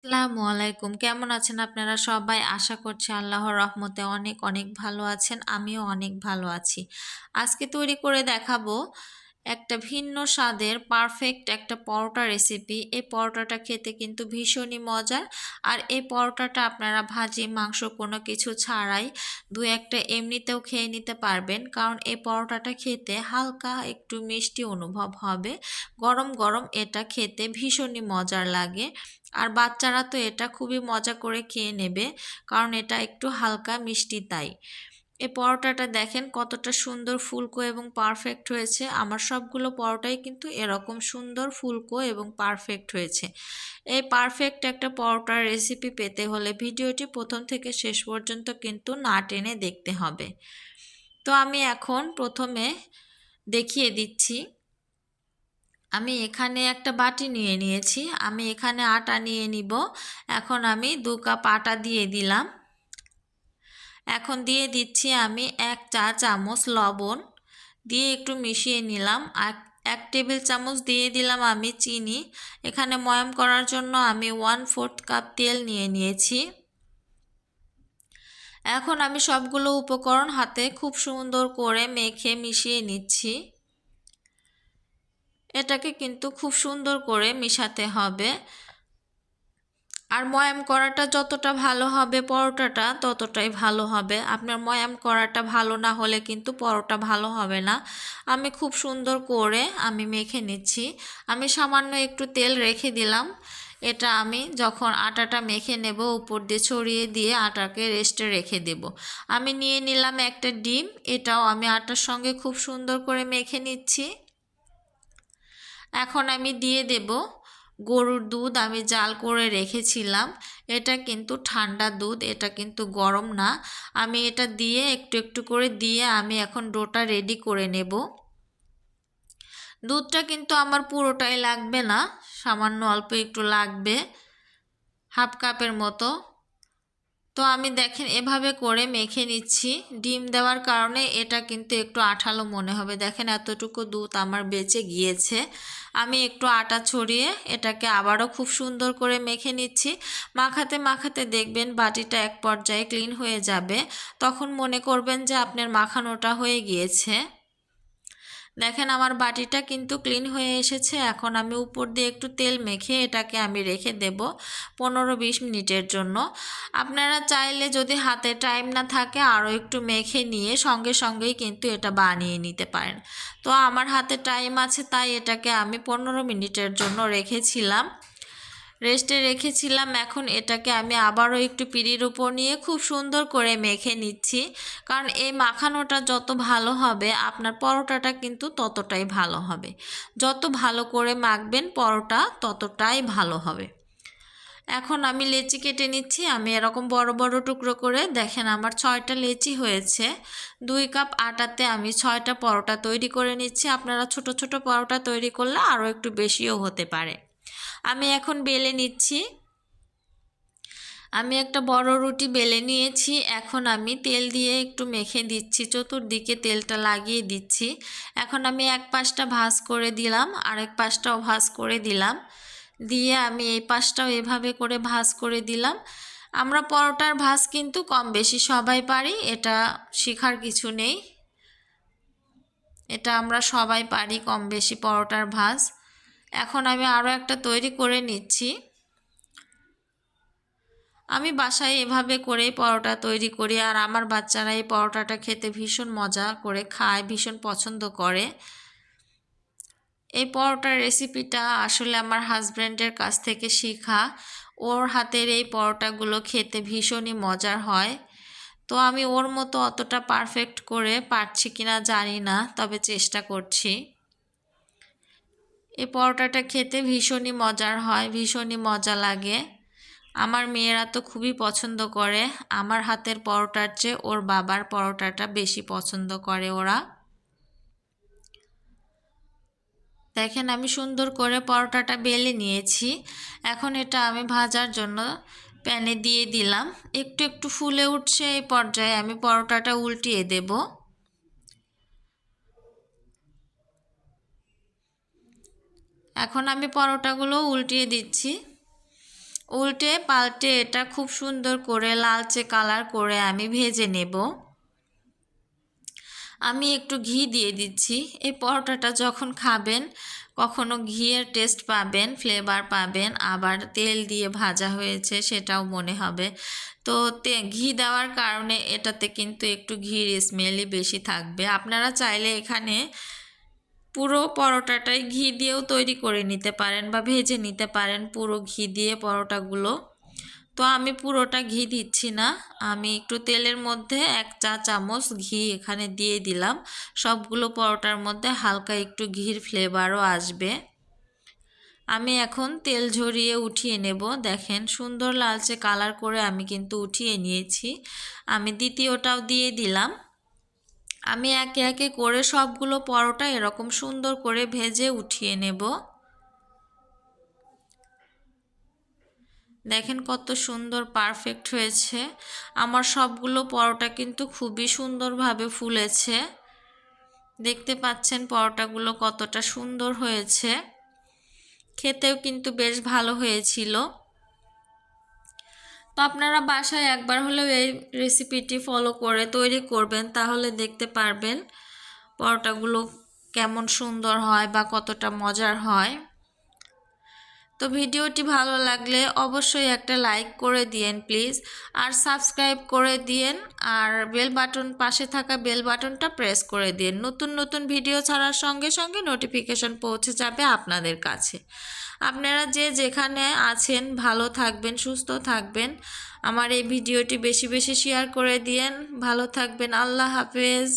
আসসালামু আলাইকুম। কেমন আছেন আপনারা সবাই? আশা করছি আল্লাহর রহমতে অনেক অনেক ভালো আছেন। আমিও অনেক ভালো আছি। আজকে তৈরি করে দেখাবো একটা ভিন্ন স্বাদের পারফেক্ট একটা পরোটা রেসিপি। এই পরোটাটা খেতে কিন্তু ভীষণই মজার। আর এই পরোটাটা আপনারা ভাজি মাংস কোনো কিছু ছাড়াই দু একটা এমনিতেও খেয়ে নিতে পারবেন, কারণ এই পরোটাটা খেতে হালকা একটু মিষ্টি অনুভব হবে। গরম গরম এটা খেতে ভীষণই মজার লাগে। আর বাচ্চারা তো এটা খুবই মজা করে খেয়ে নেবে, কারণ এটা একটু হালকা মিষ্টি তাই। এই পরোটাটা দেখেন কতটা সুন্দর ফুলকো এবং পারফেক্ট হয়েছে। আমার সবগুলো পরোটাই কিন্তু এরকম সুন্দর ফুলকো এবং পারফেক্ট হয়েছে। এই পারফেক্ট একটা পরোটার রেসিপি পেতে হলে ভিডিওটি প্রথম থেকে শেষ পর্যন্ত কিন্তু না টেনে দেখতে হবে। তো আমি এখন প্রথমে দেখিয়ে দিচ্ছি। আমি এখানে একটা বাটি নিয়ে নিয়েছি, আমি এখানে আটা নিয়ে নিব। এখন আমি 2 কাপ আটা দিয়ে দিলাম। এখন দিয়ে দিচ্ছি আমি 1 চা চামচ লবণ, দিয়ে একটু মিশিয়ে নিলাম। আর 1 টেবিল চামচ দিয়ে দিলাম আমি চিনি। এখানে ময়াম করার জন্য আমি 1/4 কাপ তেল নিয়ে নিয়েছি। এখন আমি সবগুলো উপকরণ হাতে খুব সুন্দর করে মেখে মিশিয়ে নিচ্ছি। এটাকে কিন্তু খুব সুন্দর করে মিশাতে হবে। আর ময়াম করাটা যতটা ভালো হবে পরোটাটা ততটাই ভালো হবে। আপনার ময়াম করাটা ভালো না হলে কিন্তু পরোটা ভালো হবে না। আমি খুব সুন্দর করে আমি মেখে নিচ্ছি। আমি সামান্য একটু তেল রেখে দিলাম। এটা আমি যখন আটাটা মেখে নেব উপর দিয়ে ছড়িয়ে দিয়ে আটাকে রেস্টে রেখে দেব। আমি নিয়ে নিলাম একটা ডিম, এটাও আমি আটার সঙ্গে খুব সুন্দর করে মেখে নিচ্ছি। এখন আমি দিয়ে দেব গরুর দুধ, আমি জাল করে রেখেছিলাম। এটা কিন্তু ঠান্ডা দুধ, এটা কিন্তু গরম না। আমি এটা দিয়ে একটু একটু করে দিয়ে আমি এখন ডোটা রেডি করে নেব। দুধটা কিন্তু আমার পুরোটাই লাগবে না, সামান্য অল্প একটু লাগবে, 1/2 কাপের মতো। তো আমি দেখেন এভাবে করে মেখে নিচ্ছি। ডিম দেওয়ার কারণে এটা কিন্তু একটু আঠালো মনে হবে। দেখেন এতটুকু দুধ আমার বেঁচে গিয়েছে। আমি একটু আটা ছড়িয়ে এটাকে আবারও খুব সুন্দর করে মেখে নিচ্ছি। মাখাতে মাখাতে দেখবেন বাটিটা এক পর্যায়ে ক্লিন হয়ে যাবে। তখন মনে করবেন যে আপনার মাখানোটা হয়ে গিয়েছে। দেখেন আমার বাটিটা কিন্তু ক্লিন হয়ে এসেছে। এখন আমি উপর দিয়ে একটু তেল মেখে এটাকে আমি রেখে দেব 15-20 মিনিটের জন্য। আপনারা চাইলে যদি হাতে টাইম না থাকে আরও একটু মেখে নিয়ে সঙ্গে সঙ্গেই কিন্তু এটা বানিয়ে নিতে পারেন। তো আমার হাতে টাইম আছে তাই এটাকে আমি 15 মিনিটের জন্য রেখেছিলাম, রেস্টে রেখেছিলাম। এখন এটাকে আমি আবারও একটু পিঁড়ির উপর নিয়ে খুব সুন্দর করে মেখে নিচ্ছি, কারণ এই মাখানোটা যত ভালো হবে আপনার পরোটাটা কিন্তু ততটাই ভালো হবে। যত ভালো করে মাখবেন পরোটা ততটাই ভালো হবে। এখন আমি লেচি কেটে নিচ্ছি। আমি এরকম বড় বড় টুকরো করে, দেখেন আমার 6টা লেচি হয়েছে। 2 কাপ আটাতে আমি 6টা পরোটা তৈরি করে নিচ্ছি। আপনারা ছোট ছোট পরোটা তৈরি করলে আরও একটু বেশিও হতে পারে। আমি এখন বেলে নিচ্ছি। আমি একটা বড় রুটি বেলে নিয়েছি। এখন আমি তেল দিয়ে একটু মেখে দিচ্ছি, চতুর্দিকে তেলটা লাগিয়ে দিচ্ছি। এখন আমি এক পাশটা ভাঁজ করে দিলাম, আরেক পাশটাও ভাঁজ করে দিলাম, দিয়ে আমি এই পাশটাও এভাবে করে ভাঁজ করে দিলাম। আমরা পরোটার ভাঁজ কিন্তু কম বেশি সবাই পারি, এটা শেখার কিছু নেই। এটা আমরা সবাই পারি কম বেশি পরোটার ভাঁজ। এখন আমি আরও একটা তৈরি করে নিচ্ছি। আমি বাসায় এভাবে করেই পরোটা তৈরি করি, আর আমার বাচ্চারা এই পরোটাটা খেতে ভীষণ মজা করে খায়, ভীষণ পছন্দ করে। এই পরোটার রেসিপিটা আসলে আমার হাজব্যান্ডের কাছ থেকে শেখা। ওর হাতের এই পরোটাগুলো খেতে ভীষণই মজার হয়। তো আমি ওর মতো অতটা পারফেক্ট করে পারছি কিনা জানি না, তবে চেষ্টা করছি। এই পরোটাটা খেতে ভীষণই মজার হয়, ভীষণই মজা লাগে। আমার মেয়েরা তো খুবই পছন্দ করে। আমার হাতের পরোটার চেয়ে ওর বাবার পরোটাটা বেশি পছন্দ করে ওরা। দেখেন আমি সুন্দর করে পরোটাটা বেলে নিয়েছি। এখন এটা আমি ভাজার জন্য প্যানে দিয়ে দিলাম। একটু একটু ফুলে উঠছে, এই পর্যায়ে আমি পরোটাটা উল্টিয়ে দেব। এখন আমি পরোটাগুলো উল্টিয়ে দিচ্ছি। উল্টে পাল্টে এটা খুব সুন্দর করে লালচে কালার করে আমি ভেজে নেব। আমি একটু ঘি দিয়ে দিচ্ছি। এই পরোটাটা যখন খাবেন কখনো ঘিয়ের টেস্ট পাবেন, ফ্লেভার পাবেন, আবার তেল দিয়ে ভাজা হয়েছে সেটাও মনে হবে। তো ঘি দেওয়ার কারণে এটাতে কিন্তু একটু ঘির স্মেলই বেশি থাকবে। আপনারা চাইলে এখানে পুরো পরোটাটাই ঘি দিয়েও তৈরি করে নিতে পারেন বা ভেজে নিতে পারেন পুরো ঘি দিয়ে পরোটাগুলো। তো আমি পুরোটা ঘি দিচ্ছি না, আমি একটু তেলের মধ্যে 1 চা চামচ ঘি এখানে দিয়ে দিলাম। সবগুলো পরোটার মধ্যে হালকা একটু ঘির ফ্লেভারও আসবে। আমি এখন তেল ঝরিয়ে উঠিয়ে নেব। দেখেন সুন্দর লালচে কালার করে আমি কিন্তু উঠিয়ে নিয়েছি। আমি দ্বিতীয়টাও দিয়ে দিলাম। আমি একে একে করে সবগুলো পরোটা এরকম সুন্দর করে ভেজে উঠিয়ে নেব। দেখেন কত সুন্দর পারফেক্ট হয়েছে। আমার সবগুলো পরোটা কিন্তু খুবই সুন্দরভাবে ফুলেছে। দেখতে পাচ্ছেন পরোটাগুলো কতটা সুন্দর হয়েছে, খেতেও কিন্তু বেশ ভালো হয়েছিল। তো আপনারা বাসায় একবার হলেও এই রেসিপিটি ফলো করে তৈরি করবেন, তাহলে দেখতে পারবেন পরোটাগুলো কেমন সুন্দর হয় বা কতটা মজার হয়। তো ভিডিওটি ভালো লাগলে অবশ্যই একটা লাইক করে দিয়েন প্লিজ, আর সাবস্ক্রাইব করে দিয়েন, আর বেল বাটন পাশে থাকা বেল বাটনটা প্রেস করে দিন। নতুন নতুন ভিডিও ছাড়ার সঙ্গে সঙ্গে নোটিফিকেশন পৌঁছে যাবে আপনাদের কাছে। আপনারা যে যেখানে আছেন ভালো থাকবেন, সুস্থ থাকবেন। আমার এই ভিডিওটি বেশি বেশি শেয়ার করে দিয়েন। ভালো থাকবেন। আল্লাহ হাফেজ।